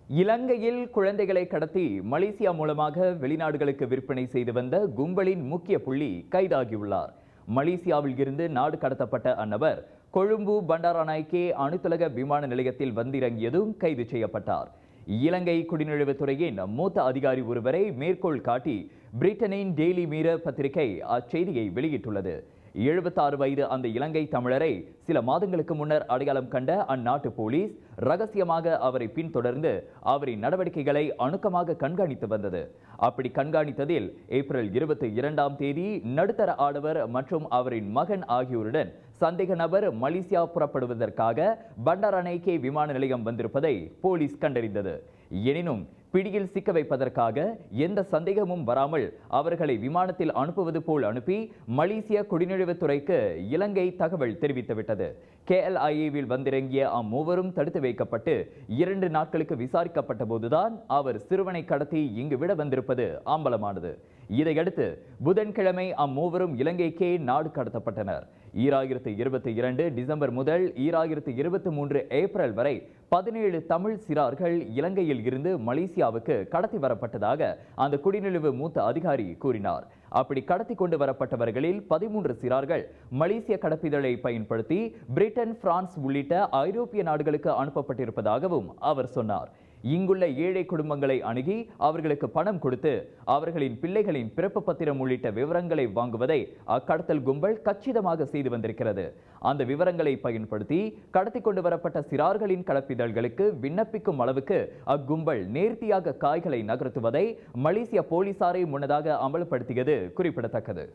இலங்கையில் குழந்தைகளை கடத்தி மலேசியா மூலமாக வெளிநாடுகளுக்கு விற்பனை செய்து வந்த கும்பலின் முக்கிய புள்ளி கைதாகியுள்ளார். மலேசியாவில் இருந்து நாடு கடத்தப்பட்ட அந்நபர் கொழும்பு பண்டாரநாயக்கே அணுத்தலக விமான நிலையத்தில் வந்திறங்கியதும் கைது செய்யப்பட்டார். இலங்கை குடிநுழைவுத்துறையின் மூத்த அதிகாரி ஒருவரை மேற்கோள் காட்டி பிரிட்டனின் டெய்லி மிரர் பத்திரிகை அச்செய்தியை வெளியிட்டுள்ளது. 76 வயது அந்த இலங்கை தமிழரை சில மாதங்களுக்கு முன்னர் அடையாளம் கண்ட அந்நாட்டு போலீஸ் ரகசியமாக அவரை பின்தொடர்ந்து அவரின் நடவடிக்கைகளை அணுக்கமாக கண்காணித்து வந்தது. அப்படி கண்காணித்ததில் ஏப்ரல் 22ஆம் தேதி நடுத்தர ஆடவர் மற்றும் அவரின் மகன் ஆகியோருடன் சந்தேக நபர் மலேசியா புறப்படுவதற்காக பண்டாரநாயக்கே விமான நிலையம் வந்திருப்பதை போலீஸ் கண்டறிந்தது. எனினும் பிடியில் சிக்க வைப்பதற்காக எந்த சந்தேகமும் வராமல் அவர்களை விமானத்தில் அனுப்புவது போல் அனுப்பி மலேசிய குடிநுழைவுத்துறைக்கு இலங்கை தகவல் தெரிவித்துவிட்டது. KLIA-வில் வந்திறங்கிய அம்மூவரும் தடுத்து வைக்கப்பட்டு 2 நாட்களுக்கு விசாரிக்கப்பட்ட போதுதான் அவர் சிறுவனை கடத்தி இங்கு விட வந்திருப்பது அம்பலமானது. இதையடுத்து புதன்கிழமை அம்மூவரும் இலங்கைக்கே நாடு கடத்தப்பட்டனர். 2022 டிசம்பர் முதல் 2023 ஏப்ரல் வரை 17 தமிழ் சிறார்கள் இலங்கையில் இருந்து மலேசியாவுக்கு கடத்தி வரப்பட்டதாக அந்த குடிநுழைவு மூத்த அதிகாரி கூறினார். அப்படி கடத்தி கொண்டு வரப்பட்டவர்களில் 13 சிறார்கள் மலேசிய கடப்பிதழை பயன்படுத்தி பிரிட்டன், பிரான்ஸ் உள்ளிட்ட ஐரோப்பிய நாடுகளுக்கு அனுப்பப்பட்டிருப்பதாகவும் அவர் சொன்னார். இங்குள்ள ஏழை குடும்பங்களை அணுகி அவர்களுக்கு பணம் கொடுத்து அவர்களின் பிள்ளைகளின் பிறப்பு பத்திரம் உள்ளிட்ட விவரங்களை வாங்குவதை அக்கடத்தல் கும்பல் கச்சிதமாக செய்து வந்திருக்கிறது. அந்த விவரங்களை பயன்படுத்தி கடத்தி கொண்டு வரப்பட்ட சிறார்களின் கடப்பிதழ்களுக்கு விண்ணப்பிக்கும் அளவுக்கு அக்கும்பல் நேர்த்தியாக காய்களை நகர்த்துவதை மலேசிய போலீசாரை முன்னதாக அமல்படுத்தியது குறிப்பிடத்தக்கது.